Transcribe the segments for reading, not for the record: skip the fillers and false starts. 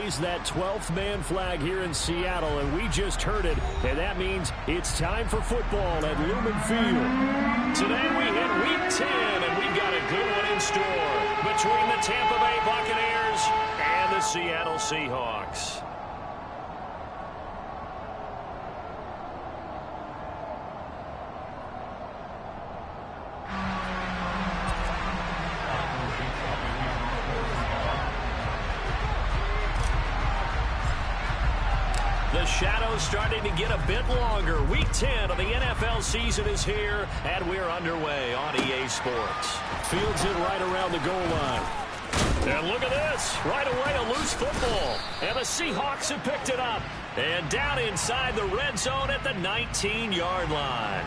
raise that 12th man flag here in Seattle, and we just heard it, and that means it's time for football at Lumen Field. Today we hit Week 10, and we've got a good one in store between the Tampa Bay Buccaneers and the Seattle Seahawks. The shadow's starting to get a bit longer. Week 10 of the NFL season is here, and we're underway on EA Sports. Fields it right around the goal line. And look at this. Right away, a loose football. And the Seahawks have picked it up. And down inside the red zone at the 19-yard line.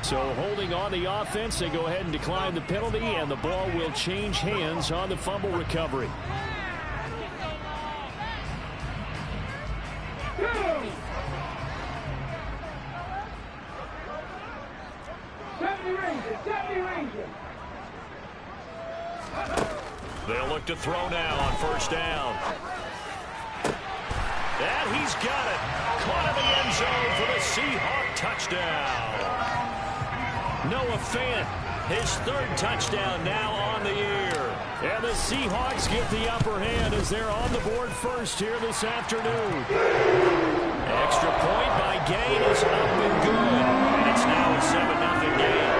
So holding on the offense, they go ahead and decline the penalty, and the ball will change hands on the fumble recovery. They'll look to throw now on first down. And he's got it. Caught in the end zone for the Seahawk touchdown. Noah Fant, his third touchdown now on the year. And the Seahawks get the upper hand as they're on the board first here this afternoon. Extra point by Gain is up and good. And it's now a 7-0 game.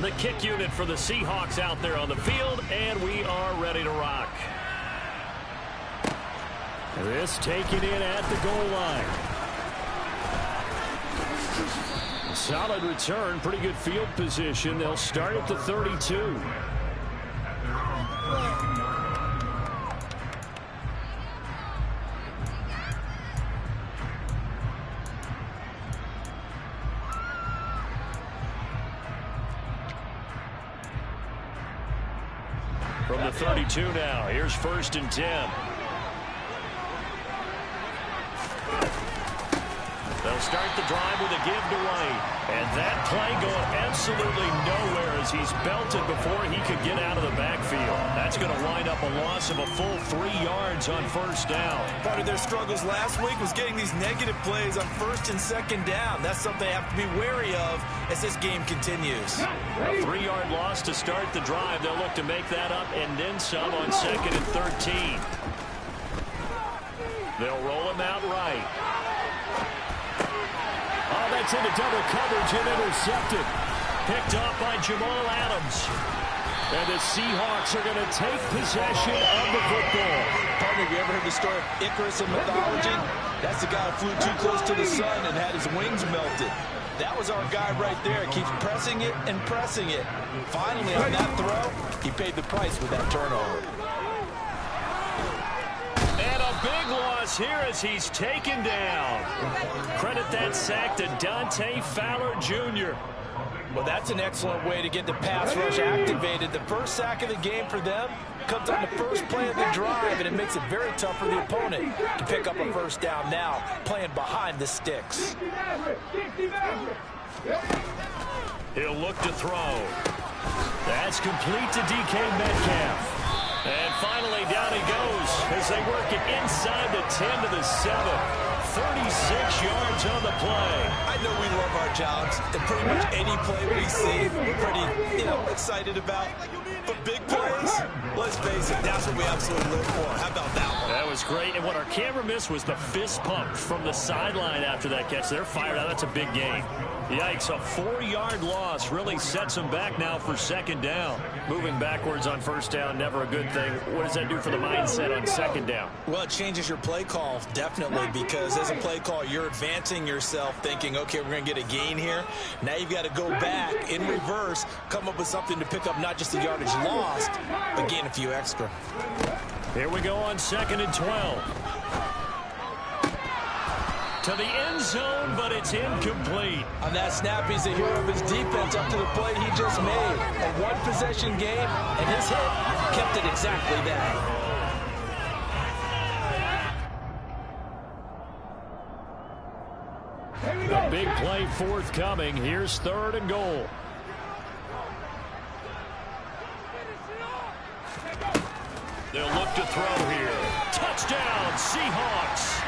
The kick unit for the Seahawks out there on the field, and we are ready to rock. This taken in at the goal line. Solid return, pretty good field position. They'll start at the 32. From the 32 now, here's 1st and 10. They'll start the drive with a give to White. And that play going absolutely nowhere as he's belted before he could get out of the backfield. That's going to wind up a loss of a full 3 yards on first down. Part of their struggles last week was getting these negative plays on 1st and 2nd down. That's something they have to be wary of as this game continues. A 3-yard loss to start the drive. They'll look to make that up and then some on 2nd and 13. They'll roll him out right. Oh, that's into double coverage and intercepted. Picked off by Jamal Adams. And the Seahawks are going to take possession of the football. Partner, have you ever heard the story of Icarus in mythology? That's the guy who flew too close to the sun and had his wings melted. That was our guy right there. Keeps pressing it and pressing it. Finally, on that throw, he paid the price with that turnover. And a big loss here as he's taken down. Credit that sack to Dante Fowler Jr. Well, that's an excellent way to get the pass rush activated. The first sack of the game for them comes on the first play of the drive, and it makes it very tough for the opponent to pick up a first down now, playing behind the sticks. He'll look to throw. That's complete to DK Metcalf. And finally, down he goes as they work it inside the 10 to the 7. 36 yards on the play. I know we love our jobs, and pretty much any play we see, we're pretty, excited about. But big plays, let's face it, that's what we absolutely live for. How about that one? That was great. And what our camera missed was the fist pump from the sideline after that catch. They're fired out. That's a big game. Yikes, a 4-yard loss really sets them back now for 2nd down. Moving backwards on first down, never a good thing. What does that do for the mindset on 2nd down? Well, it changes your play call, definitely, because as a play call, you're advancing yourself thinking, okay, we're going to get a gain here. Now you've got to go back in reverse, come up with something to pick up not just the yardage lost, but gain a few extra. Here we go on 2nd and 12. to the end zone, but it's incomplete. On that snap, he's a hero of his defense up to the play he just made. A one-possession game, and his hit kept it exactly that. A big play forthcoming. Here's 3rd and goal. They'll look to throw here. Touchdown, Seahawks.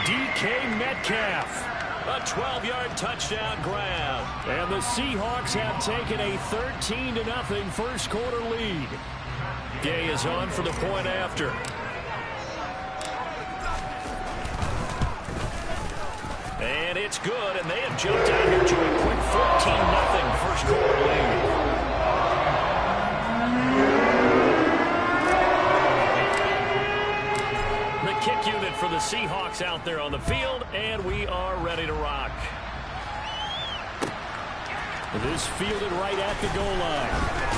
DK Metcalf. A 12-yard touchdown grab. And the Seahawks have taken a 13-0 first quarter lead. Gay is on for the point after. And it's good, and they have jumped out here to a quick 14-0 first quarter lead. The kick unit for the Seahawks out there on the field, and we are ready to rock. This fielded right at the goal line.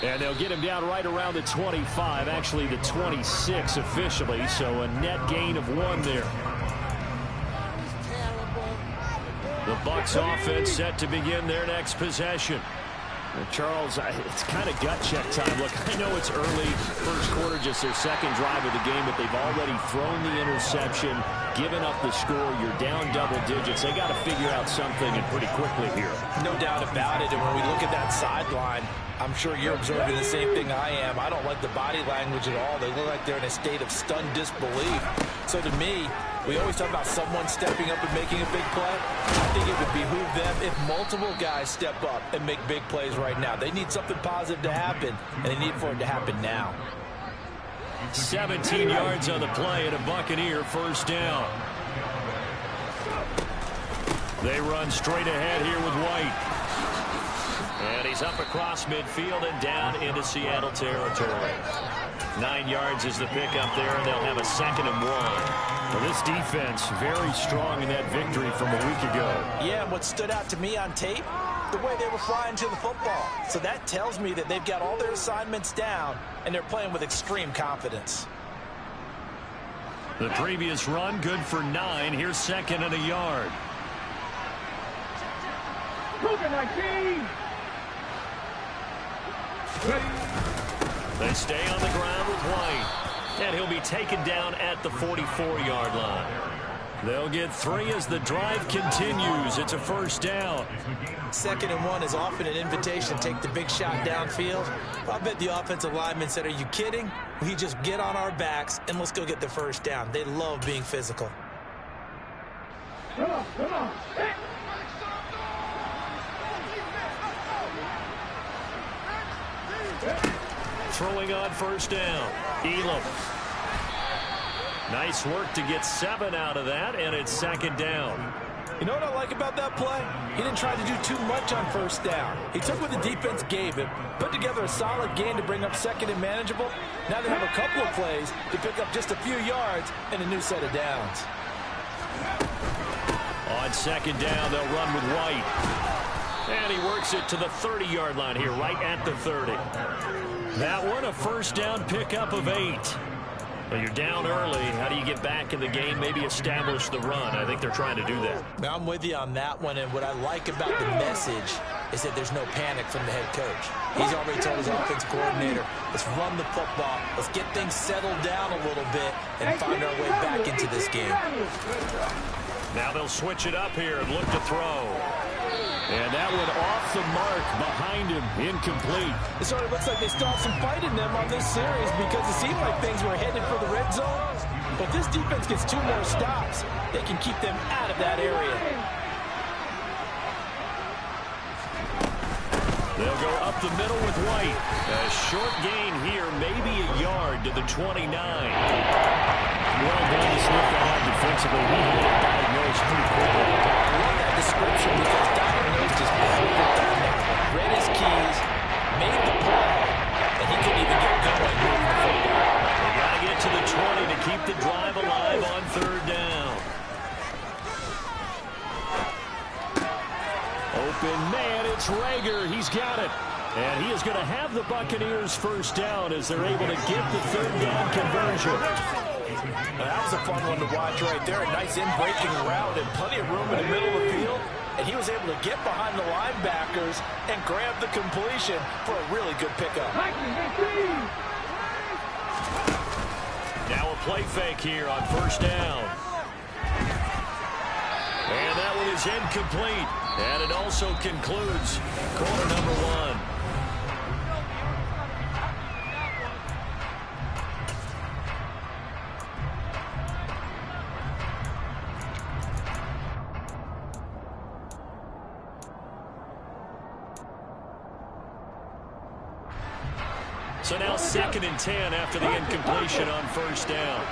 And they'll get him down right around the 25, actually the 26 officially, so a net gain of 1 there. The Bucs offense set to begin their next possession. Charles, it's kind of gut check time. Look, I know it's early, first quarter, just their second drive of the game, but they've already thrown the interception, given up the score. You're down double digits. They got to figure out something, and pretty quickly here. No doubt about it, and when we look at that sideline, I'm sure you're observing the same thing I am. I don't like the body language at all. They look like they're in a state of stunned disbelief. So to me, we always talk about someone stepping up and making a big play. I think it would behoove them if multiple guys step up and make big plays right now. They need something positive to happen, and they need for it to happen now. 17 yards on the play and a Buccaneer first down. They run straight ahead here with White. And he's up across midfield and down into Seattle territory. 9 yards is the pickup there, and they'll have a 2nd and 1. Well, this defense very strong in that victory from a week ago. Yeah, and what stood out to me on tape, the way they were flying to the football. So that tells me that they've got all their assignments down, and they're playing with extreme confidence. The previous run, good for 9. Here's 2nd and a yard. They stay on the ground with White, and he'll be taken down at the 44-yard line. They'll get 3 as the drive continues. It's a first down. 2nd and 1 is often an invitation to take the big shot downfield. I bet the offensive linemen said, are you kidding? We just get on our backs and let's go get the first down. They love being physical. Come on. Throwing on first down. Elam. Nice work to get 7 out of that, and it's 2nd down. You know what I like about that play? He didn't try to do too much on first down. He took what the defense gave him, put together a solid gain to bring up 2nd and manageable. Now they have a couple of plays to pick up just a few yards and a new set of downs. On 2nd down, they'll run with White. And he works it to the 30-yard line here, right at the 30. That one, a first down pickup of 8. Well, you're down early. How do you get back in the game, maybe establish the run? I think they're trying to do that. Now, I'm with you on that one, and what I like about the message is that there's no panic from the head coach. He's already told his offense coordinator, let's run the football, let's get things settled down a little bit, and find our way back into this game. Now they'll switch it up here and look to throw. And that one off the mark behind him, incomplete. It sort of looks like they still have some fight in them on this series because it seemed like things were headed for the red zone. But this defense gets 2 more stops. They can keep them out of that area. They'll go up the middle with White. A short gain here, maybe a yard to the 29. Well done to sniff that out defensively. He had it diagnosed pretty quickly. I love that description because diagnosed is perfect on that. Read his keys, made the play, and he couldn't even get going moving the football. They got to get to the 20 to keep the drive alive on 3rd down. Open man, it's Rager. He's got it. And he is going to have the Buccaneers first down as they're able to get the 3rd down conversion. Well, that was a fun one to watch right there. A nice in-breaking route and plenty of room in the middle of the field. And he was able to get behind the linebackers and grab the completion for a really good pickup. Now a play fake here on first down. And that one is incomplete. And it also concludes quarter number one. So now 2nd and 10 after the incompletion on first down.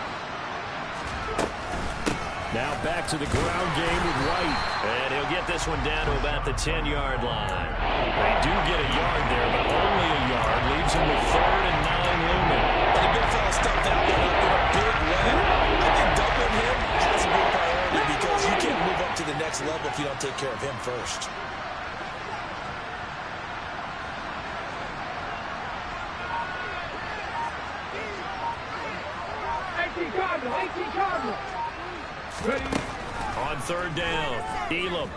Now back to the ground game with White. And he'll get this one down to about the 10-yard line. They do get a yard there, but only a yard. Leaves him with 3rd and 9 looming. And the big fella stuffed that one up in a big way. I think doubling him has to be a priority because you can't move up to the next level if you don't take care of him first. On 3rd down, Elam.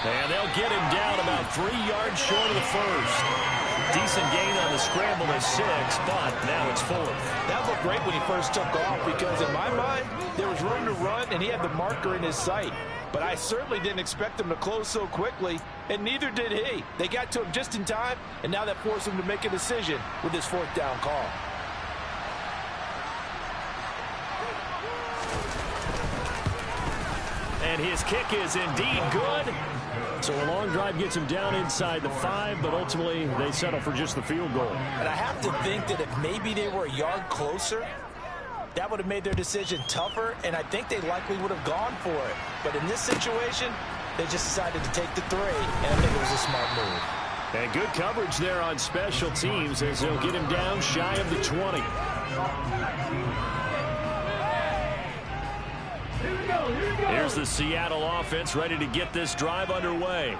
And they'll get him down about 3 yards short of the first. Decent gain on the scramble at 6, but now it's 4th. That looked great when he first took off because in my mind, there was room to run and he had the marker in his sight. But I certainly didn't expect him to close so quickly, and neither did he. They got to him just in time, and now that forced him to make a decision with his 4th down call. And his kick is indeed good. So a long drive gets him down inside the 5, but ultimately they settle for just the field goal. And I have to think that if maybe they were a yard closer, that would have made their decision tougher, and I think they likely would have gone for it. But in this situation, they just decided to take the 3, and I think it was a smart move. And good coverage there on special teams as they'll get him down shy of the 20. Here's the Seattle offense ready to get this drive underway.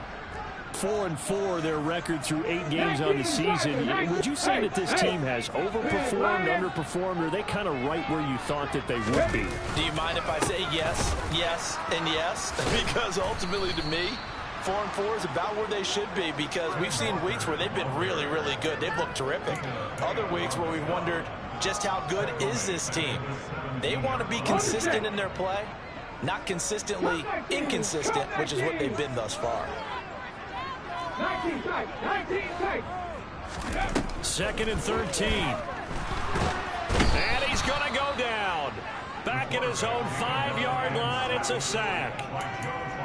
4-4 their record through 8 games on the season. Would you say that this team has overperformed, underperformed, or are they kind of right where you thought that they would be? Do you mind if I say yes, yes, and yes? Because ultimately to me, 4-4 is about where they should be because we've seen weeks where they've been really, really good. They've looked terrific. Other weeks where we've wondered just how good is this team. They want to be consistent in their play, not consistently inconsistent, which is what they've been thus far. 2nd and 13. And he's going to go down. Back at his own 5-yard line, it's a sack.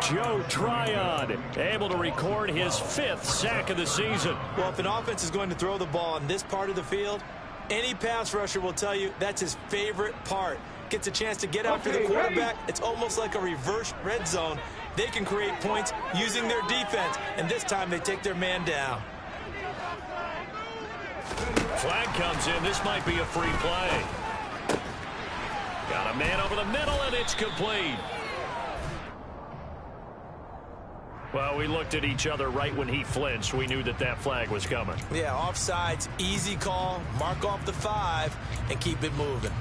Joe Tryon able to record his 5th sack of the season. Well, if an offense is going to throw the ball on this part of the field, any pass rusher will tell you that's his favorite part. Gets a chance to get after the quarterback. It's almost like a reverse red zone. They can create points using their defense, and this time they take their man down. Flag comes in. This might be a free play. Got a man over the middle, and it's complete. Well, we looked at each other right when he flinched. We knew that that flag was coming. Yeah, offsides, easy call, mark off the 5, and keep it moving.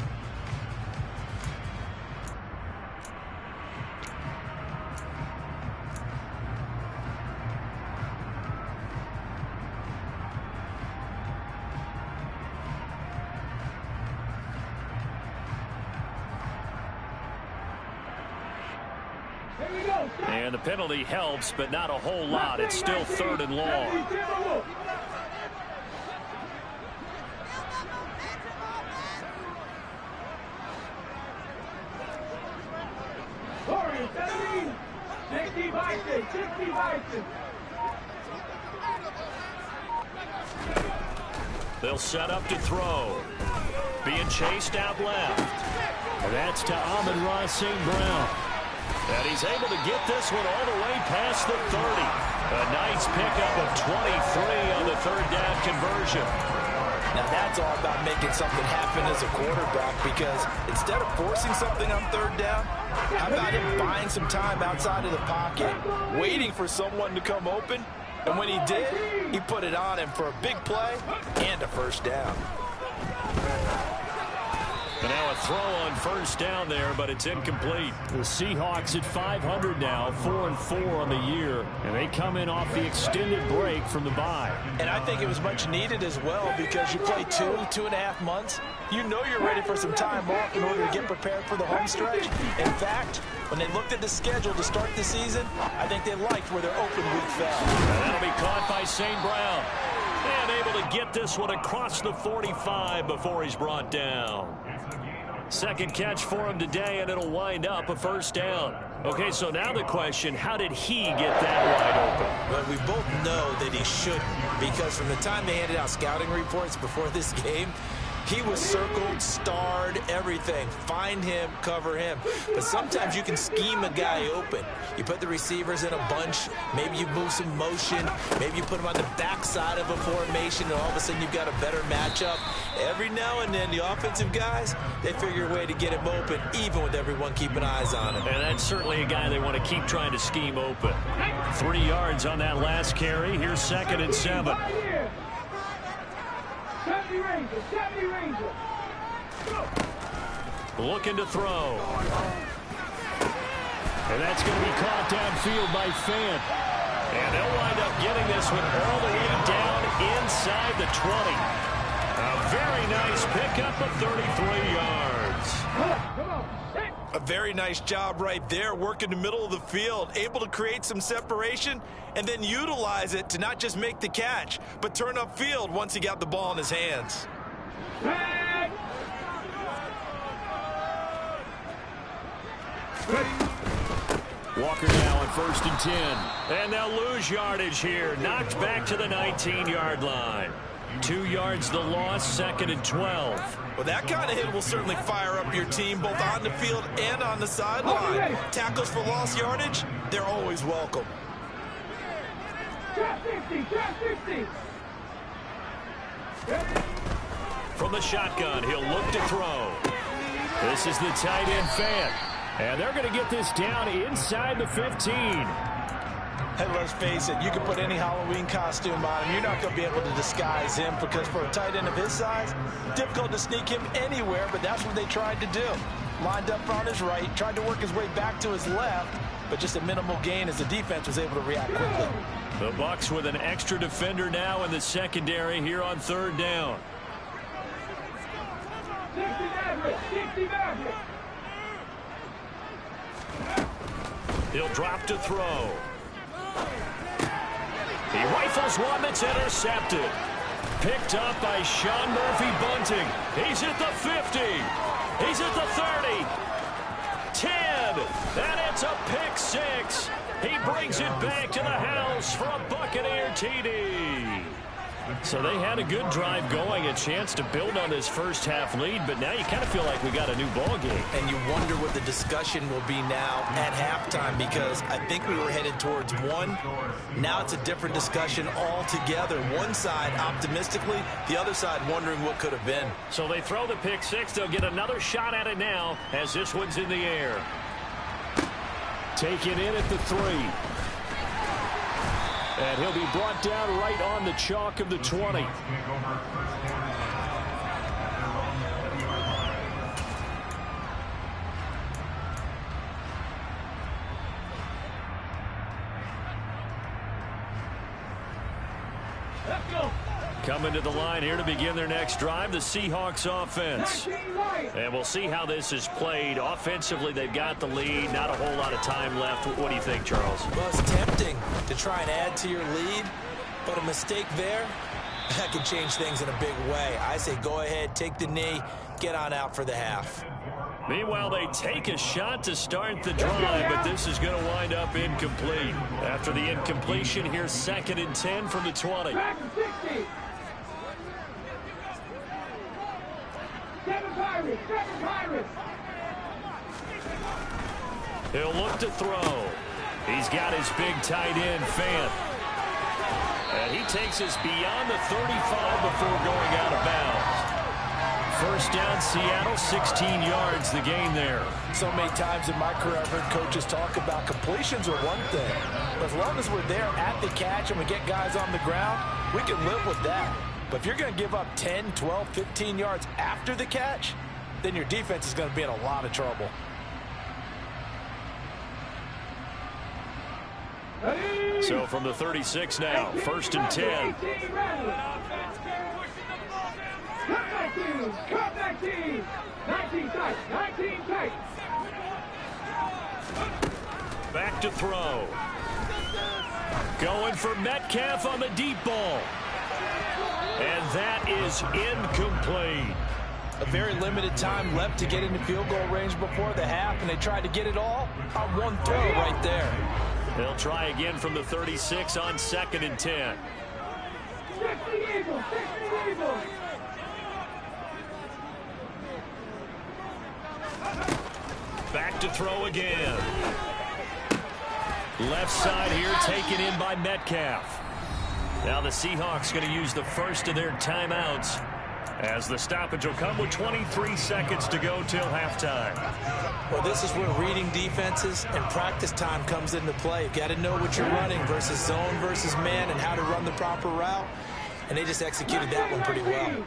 And the penalty helps, but not a whole lot. It's still 3rd and long. They'll set up to throw. Being chased out left. And that's to Amon-Ra St. Brown. And he's able to get this one all the way past the 30. A nice pickup of 23 on the 3rd down conversion. Now that's all about making something happen as a quarterback because instead of forcing something on 3rd down, how about him buying some time outside of the pocket, waiting for someone to come open And when he did, he put it on him for a big play and a first down. And now a throw on first down there, but it's incomplete. The Seahawks at 500 now, 4-4 on the year, and they come in off the extended break from the bye. And I think it was much needed as well, because you play 2.5 months. You know you're ready for some time off in order to get prepared for the home stretch. In fact, when they looked at the schedule to start the season, I think they liked where their open week fell. And that'll be caught by St. Brown. And able to get this one across the 45 before he's brought down. Second catch for him today, and it'll wind up a first down. Okay, so now the question, how did he get that wide open? Well, we both know that he shouldn't, because from the time they handed out scouting reports before this game, he was circled, starred, everything. Find him, cover him. But sometimes you can scheme a guy open. You put the receivers in a bunch. Maybe you move some motion. Maybe you put them on the backside of a formation, and all of a sudden you've got a better matchup. Every now and then, the offensive guys, they figure a way to get him open, even with everyone keeping eyes on him. And that's certainly a guy they want to keep trying to scheme open. 3 yards on that last carry. Here's 2nd and 7. 70 Rangers. Looking to throw. And that's going to be caught downfield by Fant. And they'll wind up getting this one all the way down inside the 20. A very nice pickup of 33 yards. A very nice job right there, working the middle of the field, able to create some separation and then utilize it to not just make the catch, but turn upfield once he got the ball in his hands. Walker now on 1st and 10. And they'll lose yardage here. Knocked back to the 19-yard line. 2 yards the loss, 2nd and 12. Well, that kind of hit will certainly fire up your team, both on the field and on the sideline. Tackles for lost yardage, they're always welcome. Trap 60. From the shotgun, he'll look to throw. This is the tight end Fant. And they're going to get this down inside the 15. Hey, let's face it, you can put any Halloween costume on him. You're not going to be able to disguise him, because for a tight end of his size, difficult to sneak him anywhere, but that's what they tried to do. Lined up on his right, tried to work his way back to his left, but just a minimal gain as the defense was able to react quickly. The Bucs with an extra defender now in the secondary here on 3rd down. 60 Maverick. He'll drop to throw. He rifles one that's intercepted. Picked up by Sean Murphy-Bunting. He's at the 50. He's at the 30. 10. And it's a pick 6. He brings it back to the house for a Buccaneer TD. So they had a good drive going, a chance to build on this first half lead, but now you kind of feel like we got a new ball game. And you wonder what the discussion will be now at halftime, because I think we were headed towards one. Now it's a different discussion altogether. One side optimistically, the other side wondering what could have been. So they throw the pick 6. They'll get another shot at it now as this one's in the air. Taken in at the 3. And he'll be brought down right on the chalk of the 20. Let's go. Coming to the line here to begin their next drive, the Seahawks offense. And we'll see how this is played. Offensively, they've got the lead. Not a whole lot of time left. What do you think, Charles? Well, it's tempting to try and add to your lead, but a mistake there, that could change things in a big way. I say go ahead, take the knee, get on out for the half. Meanwhile, they take a shot to start the drive, but this is going to wind up incomplete. After the incompletion, here's 2nd and 10 from the 20. Back to 60. 7 Pirates. He'll look to throw. He's got his big tight end, Fant. And he takes us beyond the 35 before going out of bounds. First down, Seattle, 16 yards the gain there. So many times in my career I've heard coaches talk about completions are one thing. But as long as we're there at the catch and we get guys on the ground, we can live with that. But if you're going to give up 10, 12, 15 yards after the catch, then your defense is going to be in a lot of trouble. So from the 36 now, first and 10. Come back team. 19 tight. 19 tight. Back to throw. Going for Metcalf on the deep ball. And that is incomplete. A very limited time left to get into field goal range before the half, and they tried to get it all on one throw right there. They'll try again from the 36 on second and 10. 60 Eagles. 60 Eagles. Back to throw again. Left side here taken in by Metcalf. Now the Seahawks going to use the first of their timeouts as the stoppage will come with 23 seconds to go till halftime. Well, this is where reading defenses and practice time comes into play. You got to know what you're running versus zone versus man and how to run the proper route. And they just executed that one pretty well.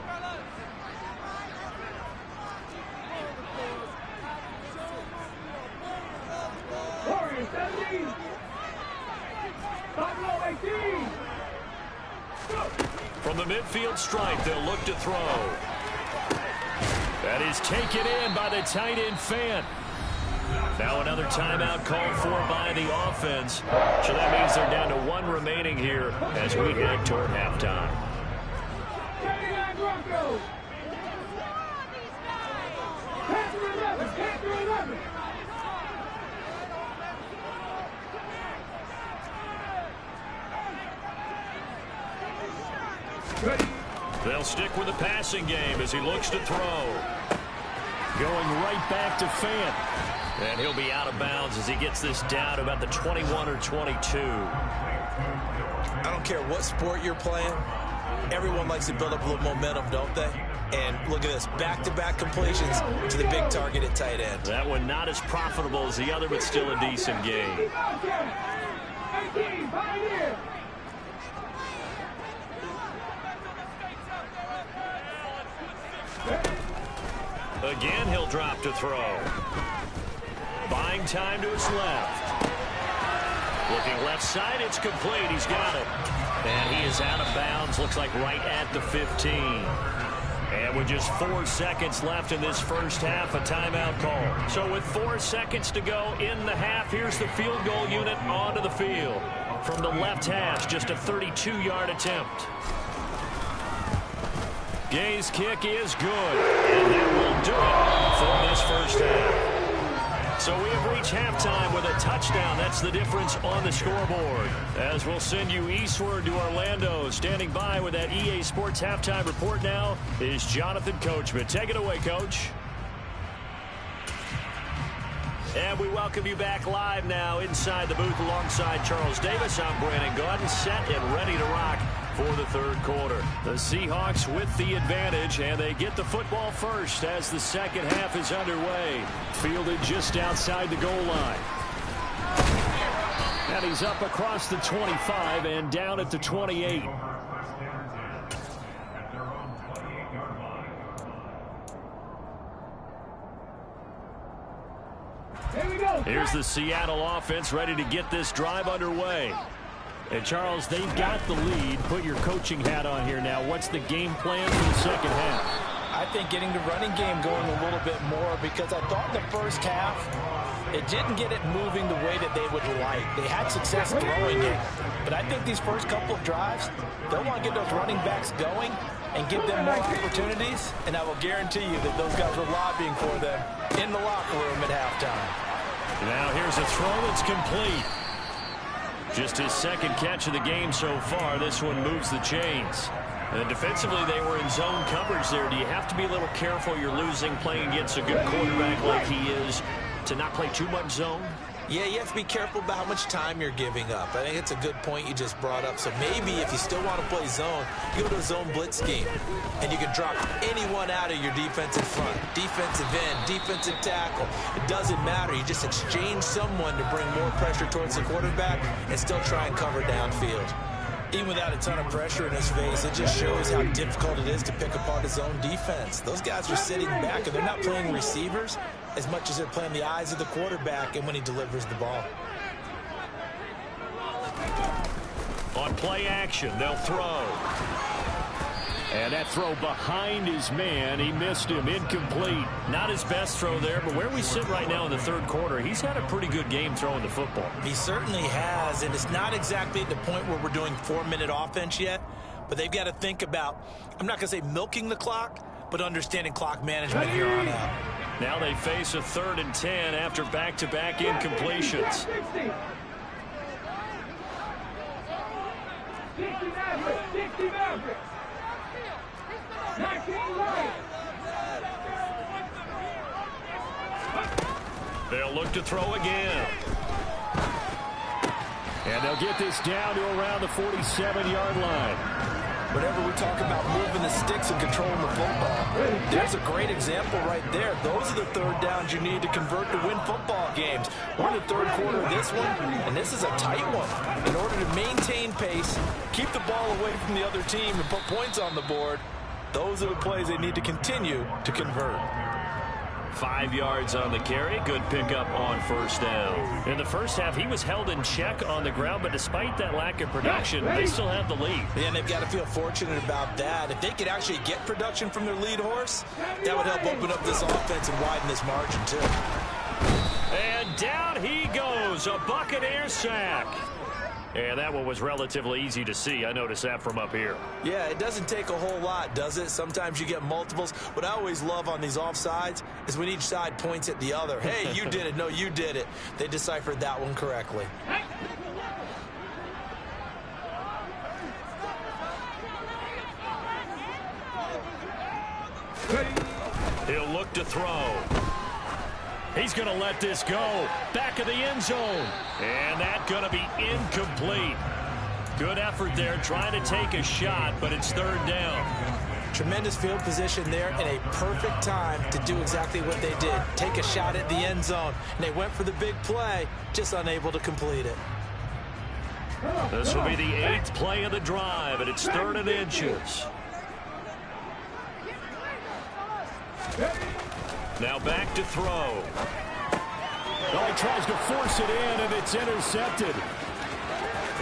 From the midfield stripe, they'll look to throw. That is taken in by the tight end Fant. Now another timeout called for by the offense. So that means they're down to one remaining here as we head toward halftime. They'll stick with the passing game as he looks to throw. Going right back to Fant. And he'll be out of bounds as he gets this down about the 21 or 22. I don't care what sport you're playing. Everyone likes to build up a little momentum, don't they? And look at this, back-to-back completions to the big target at tight end. That one not as profitable as the other, but still a decent game. Again, he'll drop to throw. Buying time to his left. Looking left side, it's complete. He's got it. And he is out of bounds, looks like right at the 15. And with just 4 seconds left in this first half, a timeout call. So with 4 seconds to go in the half, here's the field goal unit onto the field. From the left hash, just a 32-yard attempt. Gay's kick is good, and that will do it for this first half. So we have reached halftime with a touchdown. That's the difference on the scoreboard. As we'll send you eastward to Orlando. Standing by with that EA Sports halftime report now is Jonathan Coachman. Take it away, Coach. And we welcome you back live now inside the booth alongside Charles Davis. I'm Brandon Gaudin, set and ready to rock for the third quarter. The Seahawks with the advantage, and they get the football first as the second half is underway. Fielded just outside the goal line. And he's up across the 25 and down at the 28. Here's the Seattle offense ready to get this drive underway. And, Charles, they've got the lead. Put your coaching hat on here now. What's the game plan for the second half? I think getting the running game going a little bit more, because I thought the first half, it didn't get it moving the way that they would like. They had success throwing it. But I think these first couple of drives, they'll want to get those running backs going and give them more opportunities. And I will guarantee you that those guys were lobbying for them in the locker room at halftime. Now here's a throw that's complete. Just his second catch of the game so far. This one moves the chains. And defensively, they were in zone coverage there. Do you have to be a little careful? You're losing playing against a good quarterback like he is to not play too much zone? Yeah, you have to be careful about how much time you're giving up. I think it's a good point you just brought up. So maybe if you still want to play zone, you go to a zone blitz scheme, and you can drop anyone out of your defensive front. Defensive end, defensive tackle. It doesn't matter. You just exchange someone to bring more pressure towards the quarterback and still try and cover downfield. Even without a ton of pressure in his face, it just shows how difficult it is to pick apart his own defense. Those guys are sitting back, and they're not playing receivers as much as they're playing the eyes of the quarterback and when he delivers the ball. On play action, they'll throw. And that throw behind his man, he missed him, incomplete. Not his best throw there, but where we sit right now in the third quarter, he's had a pretty good game throwing the football. He certainly has, and it's not exactly at the point where we're doing 4-minute offense yet, but they've got to think about, I'm not going to say milking the clock, but understanding clock management here on out. Now they face a 3rd and 10 after back-to-back incompletions. 60 Mavericks. 19 Lions. They'll look to throw again. And they'll get this down to around the 47-yard line. Whenever we talk about moving the sticks and controlling the football, there's a great example right there. Those are the third downs you need to convert to win football games. We're in the third quarter of this one, and this is a tight one. In order to maintain pace, keep the ball away from the other team, and put points on the board, those are the plays they need to continue to convert. 5 yards on the carry. Good pickup on first down. In the first half, he was held in check on the ground, but despite that lack of production, they still have the lead. Yeah, and they've got to feel fortunate about that. If they could actually get production from their lead horse, that would help open up this offense and widen this margin, too. And down he goes. A Buccaneer sack. And that one was relatively easy to see. I noticed that from up here. Yeah, it doesn't take a whole lot, does it? Sometimes you get multiples. What I always love on these offsides is when each side points at the other. Hey, you did it. No, you did it. They deciphered that one correctly. He'll look to throw. He's going to let this go. Back of the end zone. And that's going to be incomplete. Good effort there trying to take a shot, but it's 3rd down. Tremendous field position there and a perfect time to do exactly what they did. Take a shot at the end zone. And they went for the big play, just unable to complete it. This will be the 8th play of the drive, and it's 3rd and inches. Now back to throw. Oh, he tries to force it in, and it's intercepted.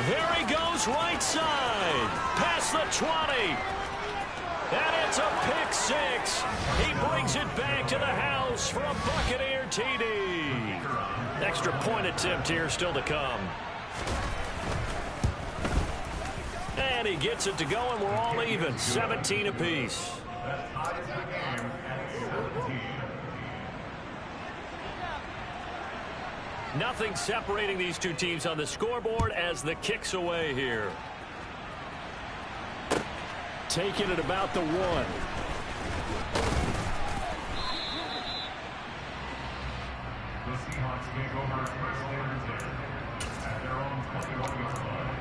There he goes, right side. Past the 20. And it's a pick 6. He brings it back to the house for a Buccaneer TD. Extra point attempt here still to come. And he gets it to go, and we're all even. 17 apiece. Nothing separating these two teams on the scoreboard as the kick's away here. Taking it about the 1. The Seahawks take over first and 10 at their own 21-yard line.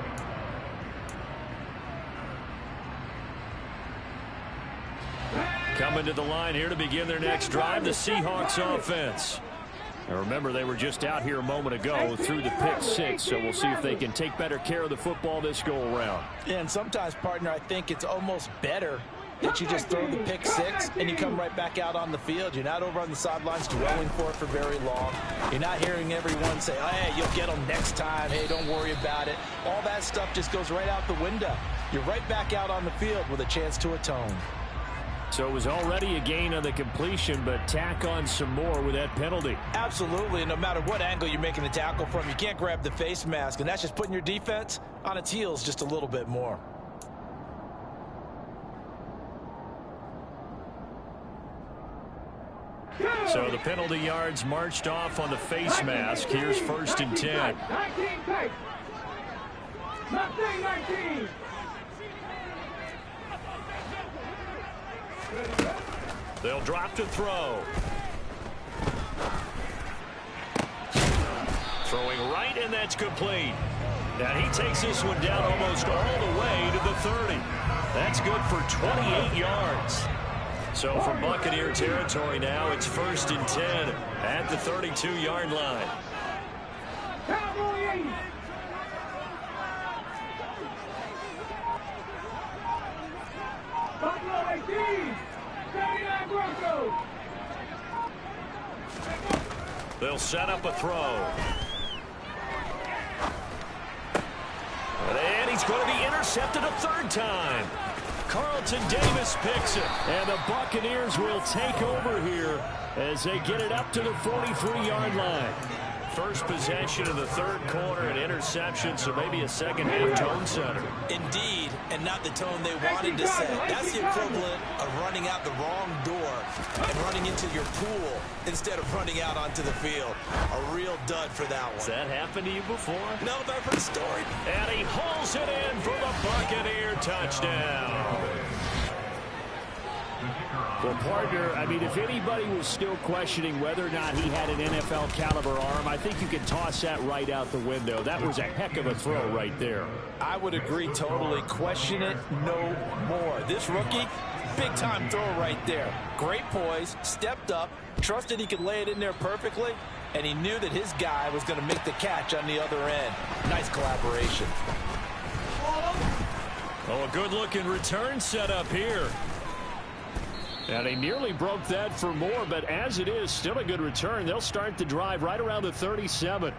Coming to the line here to begin their next drive, the Seahawks offense. Now remember, they were just out here a moment ago through the pick 6, so we'll see if they can take better care of the football this go-around. Yeah, and sometimes, partner, I think it's almost better that you just throw the pick 6 and you come right back out on the field. You're not over on the sidelines dwelling for it for very long. You're not hearing everyone say, oh, hey, you'll get them next time. Hey, don't worry about it. All that stuff just goes right out the window. You're right back out on the field with a chance to atone. So it was already a gain on the completion, but tack on some more with that penalty. Absolutely, and no matter what angle you're making the tackle from, you can't grab the face mask, and that's just putting your defense on its heels just a little bit more. So the penalty yards marched off on the face mask. Here's 1st and 10. 19 pace. 19. They'll drop to throw. Throwing right, and that's complete. Now he takes this one down almost all the way to the 30. That's good for 28 yards. So from Buccaneer territory now, it's 1st and 10 at the 32-yard line. CEMOeII. Buffalo 18. 79 Broncos. They'll set up a throw. And he's going to be intercepted a 3rd time. Carlton Davis picks it. And the Buccaneers will take over here as they get it up to the 43-yard line. First possession of the 3rd quarter, an interception, so maybe a second-half tone setter. Indeed, and not the tone they wanted to set. That's the equivalent of running out the wrong door and running into your pool instead of running out onto the field. A real dud for that one. Has that happened to you before? No, but I've heard a story. And he hauls it in for the Buccaneer touchdown. Well, partner, I mean, if anybody was still questioning whether or not he had an NFL caliber arm, I think you can toss that right out the window. That was a heck of a throw right there. I would agree totally. Question it no more. This rookie, big-time throw right there. Great poise, stepped up, trusted he could lay it in there perfectly, and he knew that his guy was going to make the catch on the other end. Nice collaboration. Oh, a good-looking return set up here. And he nearly broke that for more, but as it is, still a good return. They'll start the drive right around the 37.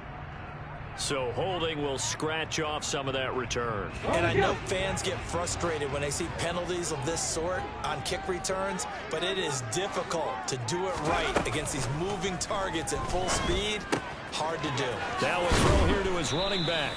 So holding will scratch off some of that return. And I know fans get frustrated when they see penalties of this sort on kick returns, but it is difficult to do it right against these moving targets at full speed. Hard to do. Now a throw here to his running back.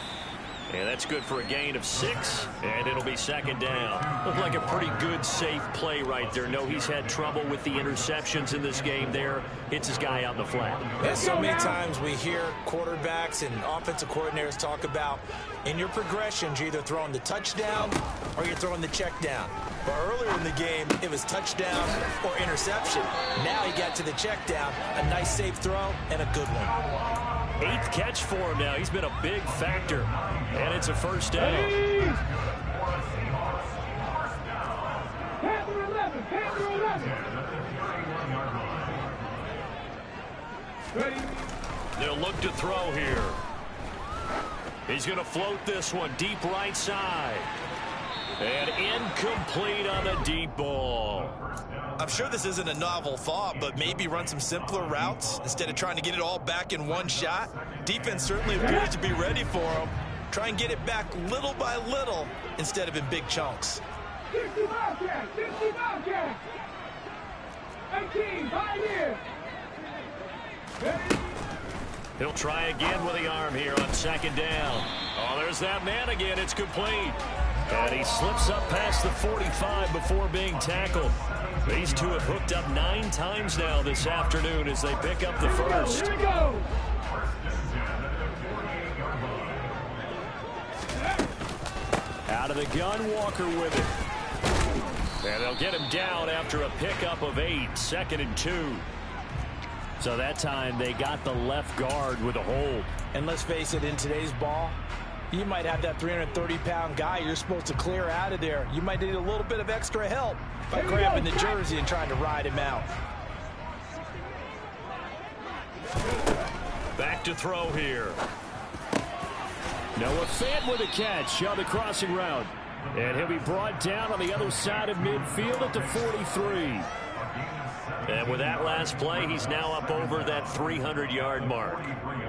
And that's good for a gain of 6, and it'll be 2nd down. Looked like a pretty good, safe play right there. No, he's had trouble with the interceptions in this game there. Hits his guy out in the flat. And so many times we hear quarterbacks and offensive coordinators talk about in your progressions, you're either throwing the touchdown or you're throwing the check down. But earlier in the game, it was touchdown or interception. Now he got to the check down, a nice safe throw, and a good one. 8th catch for him now. He's been a big factor. And it's a 1st down. Panther 11. Panther 11. Ready. They'll look to throw here. He's going to float this one deep right side. And incomplete on the deep ball. I'm sure this isn't a novel thought, but maybe run some simpler routes instead of trying to get it all back in one shot. Defense certainly appears to be ready for him. Try and get it back little by little instead of in big chunks. 60 Wildcats. 60 Wildcats. 18. 5 years. Ready. He'll try again with the arm here on 2nd down. Oh, there's that man again. It's complete. And he slips up past the 45 before being tackled. These two have hooked up 9 times now this afternoon as they pick up the first. Here we go. Out of the gun, Walker with it. And they'll get him down after a pickup of 8, 2nd and 2. So that time they got the left guard with a hold. And let's face it, in today's ball, you might have that 330-pound guy you're supposed to clear out of there. You might need a little bit of extra help by grabbing the jersey and trying to ride him out. Back to throw here. Noah Fant with a catch on the crossing route. And he'll be brought down on the other side of midfield at the 43. And with that last play, he's now up over that 300-yard mark.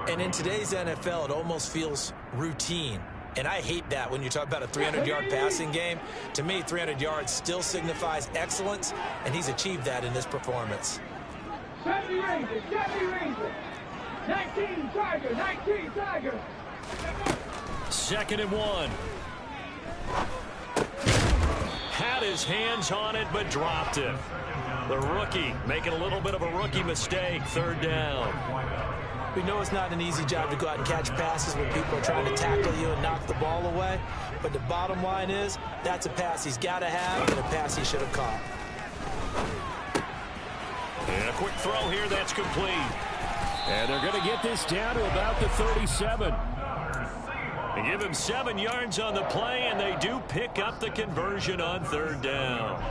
And in today's NFL, it almost feels routine. And I hate that when you talk about a 300-yard passing game. To me, 300 yards still signifies excellence, and he's achieved that in this performance. 70 Rangers. 70 Rangers. 19 Tiger. 19 Tiger. 2nd and 1. Had his hands on it, but dropped it. The rookie making a little bit of a rookie mistake. 3rd down. We know it's not an easy job to go out and catch passes when people are trying to tackle you and knock the ball away. But the bottom line is, that's a pass he's got to have and a pass he should have caught. And a quick throw here, that's complete. And they're going to get this down to about the 37. They give him 7 yards on the play, and they do pick up the conversion on 3rd down.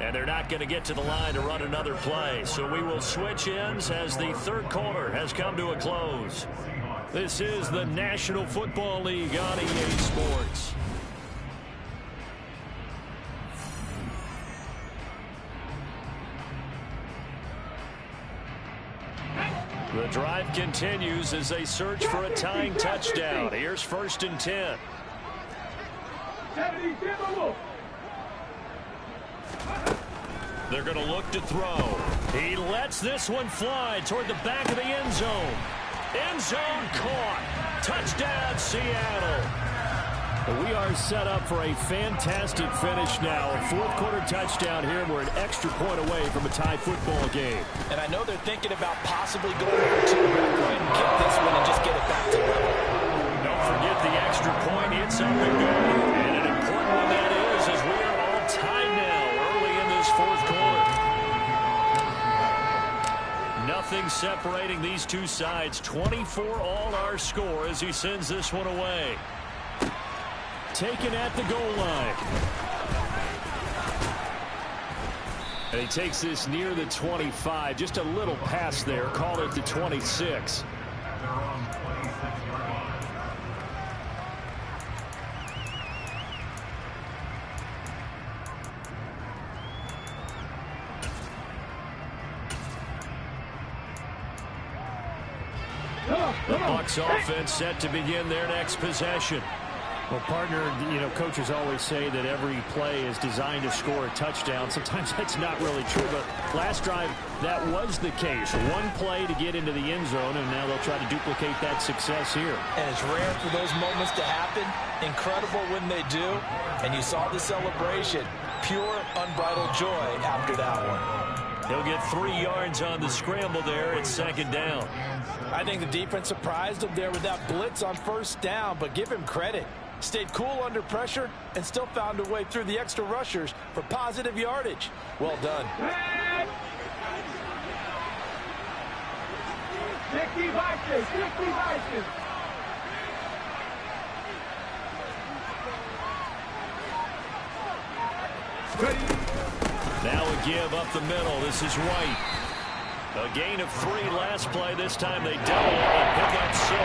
And they're not going to get to the line to run another play. So we will switch ends as the 3rd quarter has come to a close. This is the National Football League on EA Sports. The drive continues as they search for a tying touchdown. Here's 1st and 10. They're going to look to throw. He lets this one fly toward the back of the end zone. End zone caught. Touchdown, Seattle. We are set up for a fantastic finish now. A 4th quarter touchdown here. We're an extra point away from a tie football game. And I know they're thinking about possibly going for 2. Go ahead and get this one and just get it back to level. Don't forget the extra point. It's up and good. And an important one that is, as we are all tied now early in this 4th quarter. Nothing separating these two sides. 24 all our score as he sends this one away. Taken at the goal line. And he takes this near the 25. Just a little pass there. Call it the 26. The Bucs offense set to begin their next possession. Well, partner, you know, coaches always say that every play is designed to score a touchdown. Sometimes that's not really true, but last drive, that was the case. One play to get into the end zone, and now they'll try to duplicate that success here. And it's rare for those moments to happen. Incredible when they do. And you saw the celebration. Pure, unbridled joy after that one. He'll get 3 yards on the scramble there. It's 2nd down. I think the defense surprised him there with that blitz on 1st down, but give him credit. Stayed cool under pressure and still found a way through the extra rushers for positive yardage. Well done. 60 Vikings, 60 Vikings. Now a give up the middle. This is White. A gain of 3 last play. This time they double it and pick up 6. I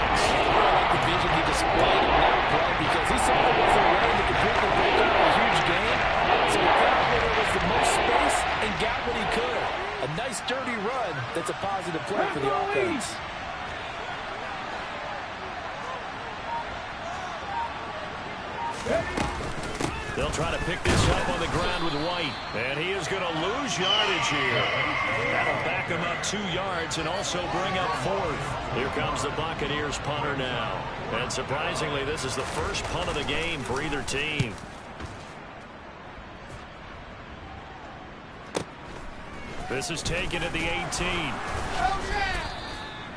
like the vision he displayed in that play because he saw there was a way to completely break out a huge gain. So he got where there was the most space and got what he could. A nice dirty run that's a positive play for the offense. They'll try to pick this up on the ground with White. And he is going to lose yardage here. That'll back him up 2 yards and also bring up 4th. Here comes the Buccaneers punter now. And surprisingly, this is the first punt of the game for either team. This is taken at the 18.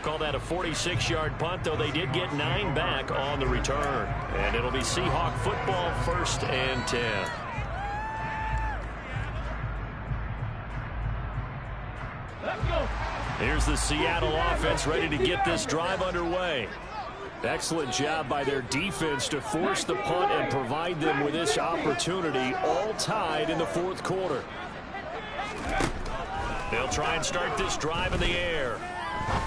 Call that a 46-yard punt, though they did get 9 back on the return. And it'll be Seahawk football, 1st and 10. Let's go. Here's the Seattle offense ready to get this drive underway. Excellent job by their defense to force the punt and provide them with this opportunity, all tied in the 4th quarter. They'll try and start this drive in the air.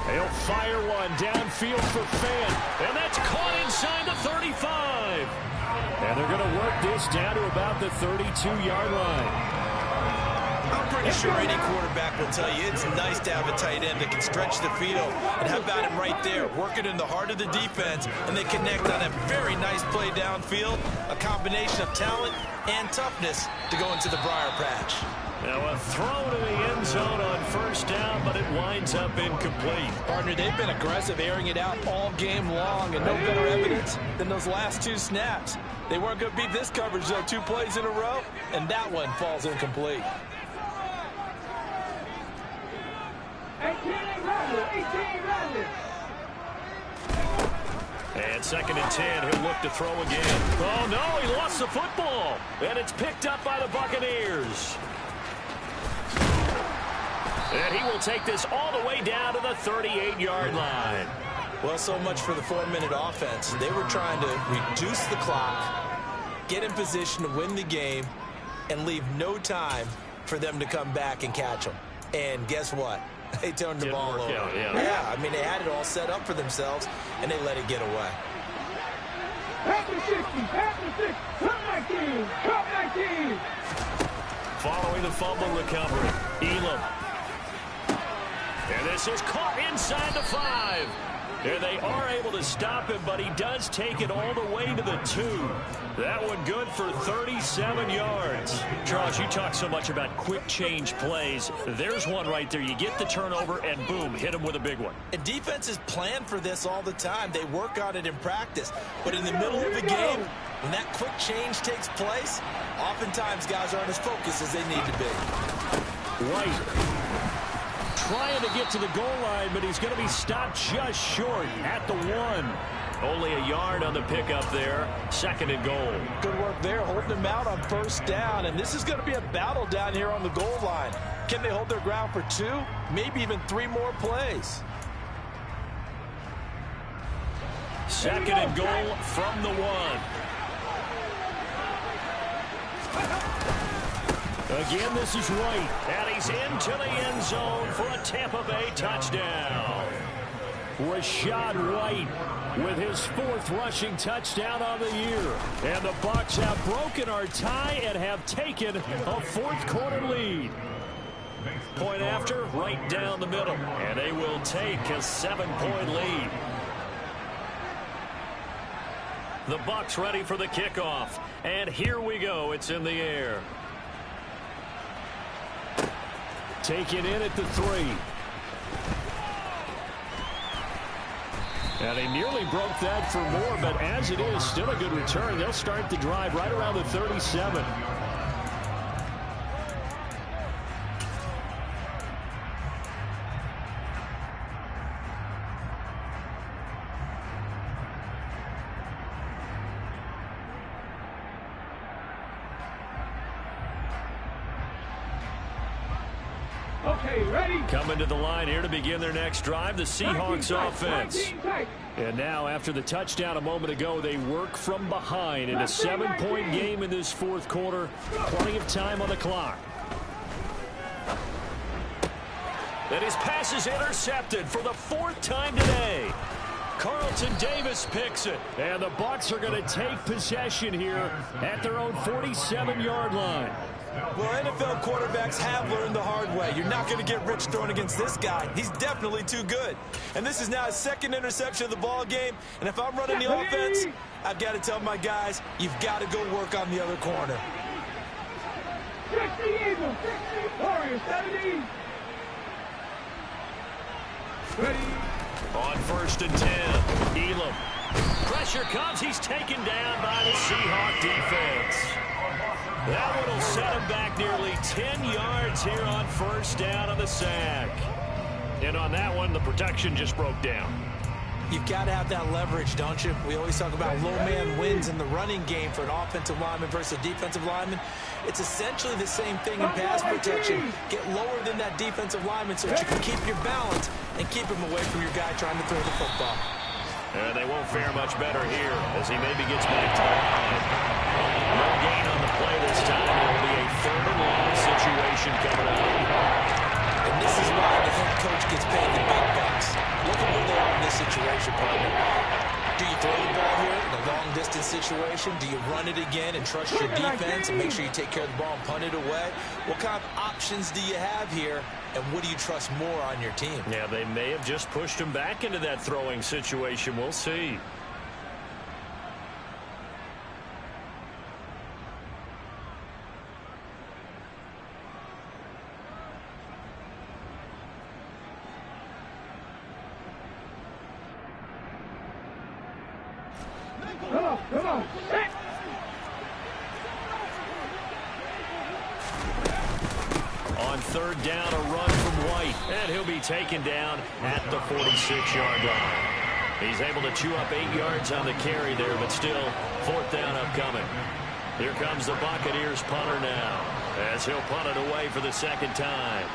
They'll fire one downfield for Fant, and that's caught inside the 35. And they're going to work this down to about the 32-yard line. I'm pretty sure any quarterback will tell you it's nice to have a tight end that can stretch the field. And how about him right there, working in the heart of the defense, and they connect on a very nice play downfield, a combination of talent and toughness to go into the briar patch. Now a throw to the end zone on 1st down, but it winds up incomplete. Partner, they've been aggressive, airing it out all game long, and no better evidence than those last 2 snaps. They weren't going to beat this coverage, though, 2 plays in a row, and that one falls incomplete. 18 running. And 2nd and 10, he'll look to throw again. Oh, no, he lost the football. And it's picked up by the Buccaneers. And he will take this all the way down to the 38-yard line. Well, so much for the 4-minute offense. They were trying to reduce the clock, get in position to win the game, and leave no time for them to come back and catch them. And guess what? They turned the ball over. Yeah, I mean, they had it all set up for themselves, and they let it get away. Pass the 60, pass the 6, come 19, come 19. Following the fumble recovery, Elam. And this is caught inside the 5. And they are able to stop him, but he does take it all the way to the 2. That one good for 37 yards. Charles, you talk so much about quick change plays. There's one right there. You get the turnover, and boom, hit him with a big one. And defenses plan for this all the time. They work on it in practice. But in the middle of the game, when that quick change takes place, oftentimes guys aren't as focused as they need to be. Right. Trying to get to the goal line, but he's going to be stopped just short at the 1. Only a yard on the pickup there. 2nd and goal. Good work there, holding him out on 1st down. And this is going to be a battle down here on the goal line. Can they hold their ground for 2, maybe even 3 more plays? 2nd and goal from the 1. Again, this is White. And he's into the end zone for a Tampa Bay touchdown. Rashad White with his 4th rushing touchdown on the year. And the Bucs have broken our tie and have taken a 4th quarter lead. Point after, right down the middle. And they will take a 7-point lead. The Bucs ready for the kickoff. And here we go. It's in the air. Taken in at the 3. And he nearly broke that for more, but as it is, still a good return. They'll start the drive right around the 37. Okay, ready? Coming to the line here to begin their next drive, the Seahawks offense. And now, after the touchdown a moment ago, they work from behind in a 7-point game in this 4th quarter. Plenty of time on the clock. And his pass is intercepted for the 4th time today. Carlton Davis picks it. And the Bucs are going to take possession here at their own 47-yard line. Well, NFL quarterbacks have learned the hard way. You're not going to get rich throwing against this guy. He's definitely too good. And this is now his 2nd interception of the ball game. And if I'm running the offense, I've got to tell my guys, you've got to go work on the other corner. 60 Eagles, 60 Warriors, 70. Ready? On 1st and 10, Elam. Pressure comes. He's taken down by the Seahawk defense. That one will set him back nearly 10 yards here on 1st down on the sack. And on that one, the protection just broke down. You've got to have that leverage, don't you? We always talk about low man wins in the running game for an offensive lineman versus a defensive lineman. It's essentially the same thing in pass protection. Get lower than that defensive lineman so that you can keep your balance and keep him away from your guy trying to throw the football. And they won't fare much better here as he maybe gets back to the line. No gain on the play this time. It will be a 3rd and long situation coming up. And this is why the head coach gets paid the big bucks. Look at where they are in this situation, partner. Do you throw the ball here in a long-distance situation? Do you run it again and trust your defense and make sure you take care of the ball and punt it away? What kind of options do you have here, and what do you trust more on your team? Yeah, they may have just pushed him back into that throwing situation. We'll see. Come on, set. On 3rd down, a run from White. And he'll be taken down at the 46-yard line. He's able to chew up 8 yards on the carry there, but still 4th down upcoming. Here comes the Buccaneers punter now, as he'll punt it away for the 2nd time.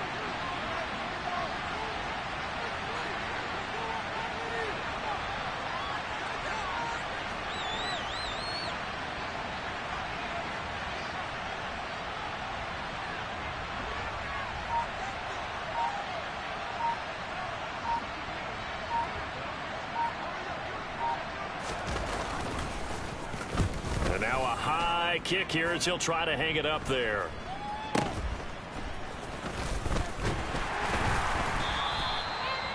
Now a high kick here as he'll try to hang it up there.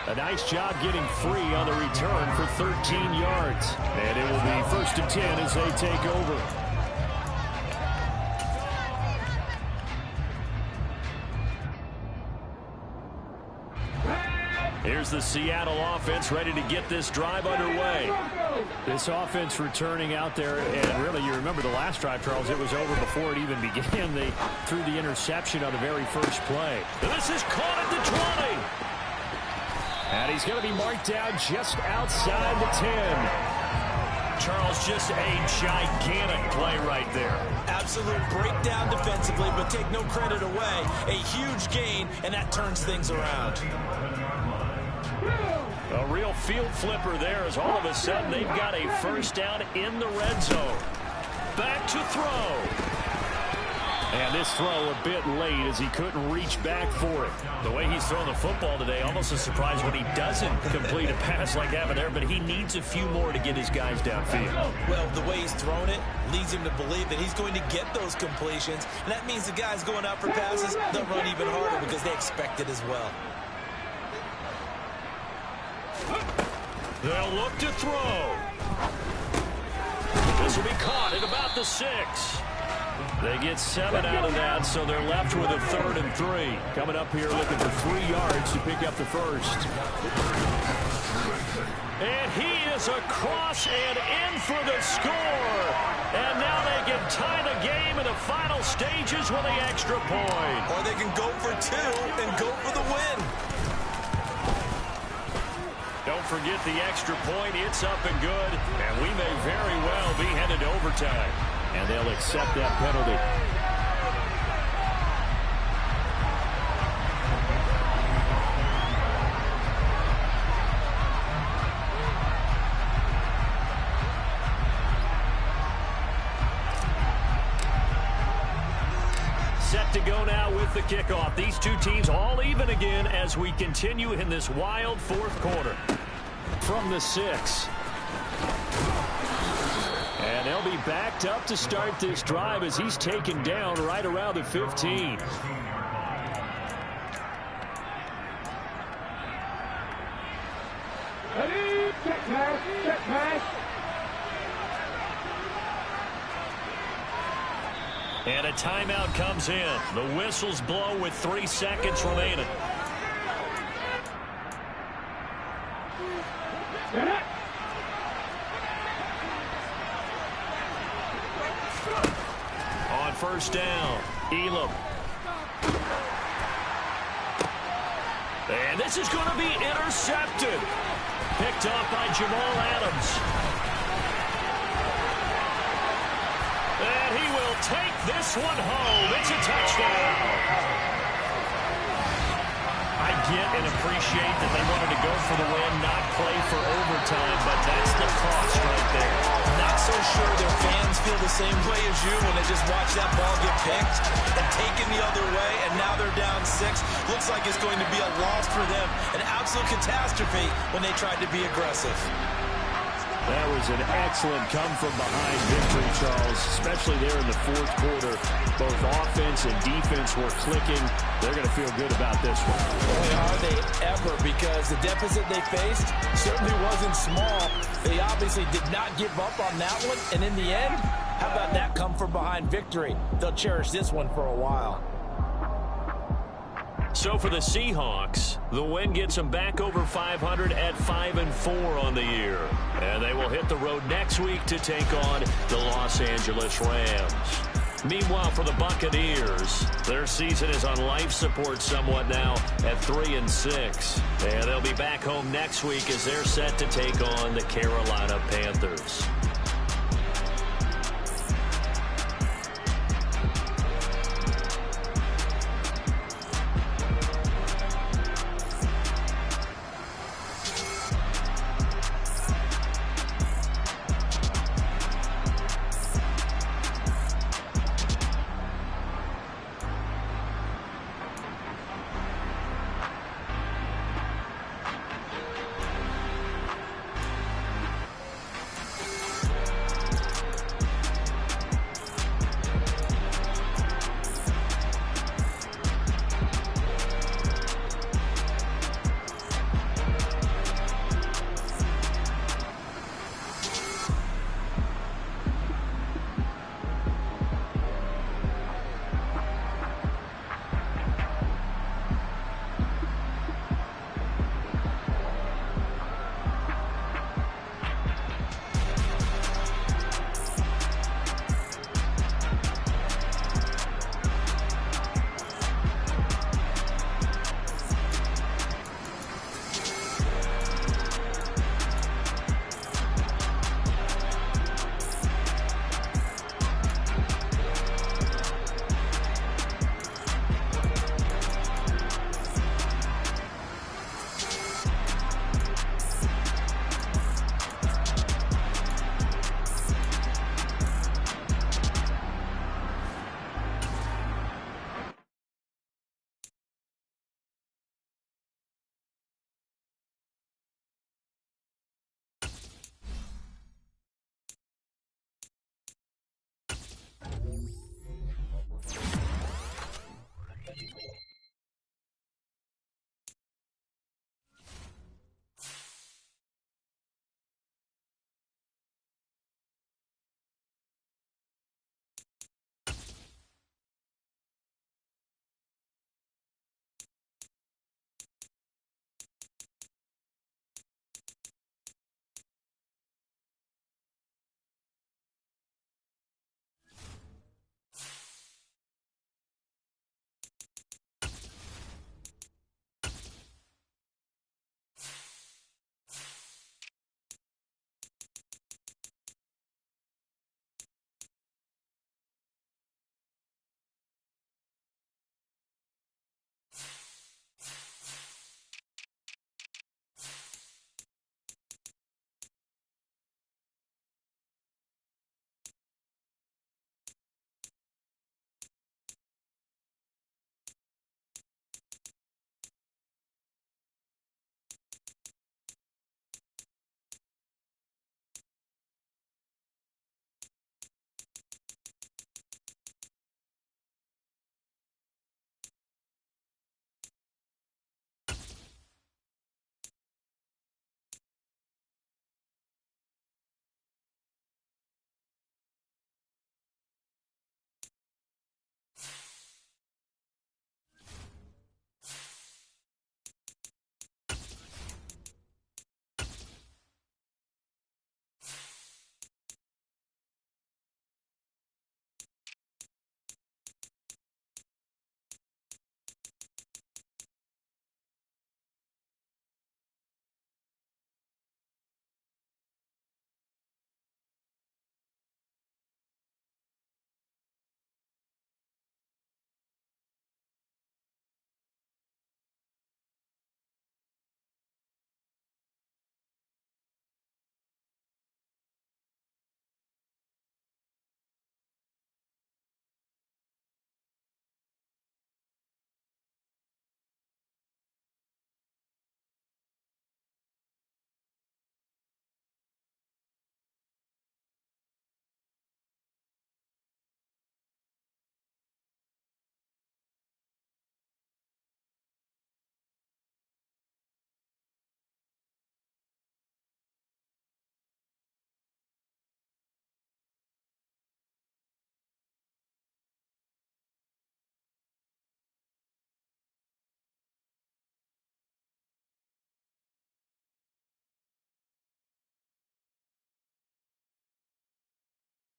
A nice job getting free on the return for 13 yards. And it will be 1st and 10 as they take over. Here's the Seattle offense ready to get this drive underway. This offense returning out there, and really you remember the last drive, Charles, it was over before it even began. They threw the interception on the very first play. This is caught at the 20. And he's going to be marked down just outside the 10. Charles, just a gigantic play right there. Absolute breakdown defensively, but take no credit away. A huge gain, and that turns things around. A real field flipper there as all of a sudden they've got a first down in the red zone. Back to throw. And this throw a bit late as he couldn't reach back for it. The way he's throwing the football today, almost a surprise when he doesn't complete a pass like that there, but he needs a few more to get his guys downfield. Well, the way he's thrown it leads him to believe that he's going to get those completions, and that means the guys going out for passes, they'll run even harder because they expect it as well. They'll look to throw. This will be caught at about the 6. They get 7 out of that, so they're left with a 3rd and 3. Coming up here looking for 3 yards to pick up the first. And he is across and in for the score. And now they can tie the game in the final stages with the extra point. Or they can go for 2 and go for the win. Don't forget the extra point. It's up and good. And we may very well be headed to overtime. And they'll accept that penalty. Set to go now with the kickoff. These two teams all even again as we continue in this wild fourth quarter. From the 6. And they'll be backed up to start this drive as he's taken down right around the 15. Ready, check pass. And a timeout comes in. The whistles blow with 3 seconds remaining. On first down, Elam. And this is going to be intercepted. Picked off by Jamal Adams. And he will take this one home. It's a touchdown. I get and appreciate that they wanted to go for the win, not play for overtime, but that's the cost right there. Not so sure their fans feel the same way as you when they just watch that ball get picked and taken the other way, and now they're down 6. Looks like it's going to be a loss for them. An absolute catastrophe when they tried to be aggressive. That was an excellent come-from-behind victory, Charles, especially there in the fourth quarter. Both offense and defense were clicking. They're going to feel good about this one. Boy, are they ever, because the deficit they faced certainly wasn't small. They obviously did not give up on that one, and in the end, how about that come-from-behind victory? They'll cherish this one for a while. So for the Seahawks, the win gets them back over 500 at 5-4 on the year. And they will hit the road next week to take on the Los Angeles Rams. Meanwhile, for the Buccaneers, their season is on life support somewhat now at 3-6. And they'll be back home next week as they're set to take on the Carolina Panthers.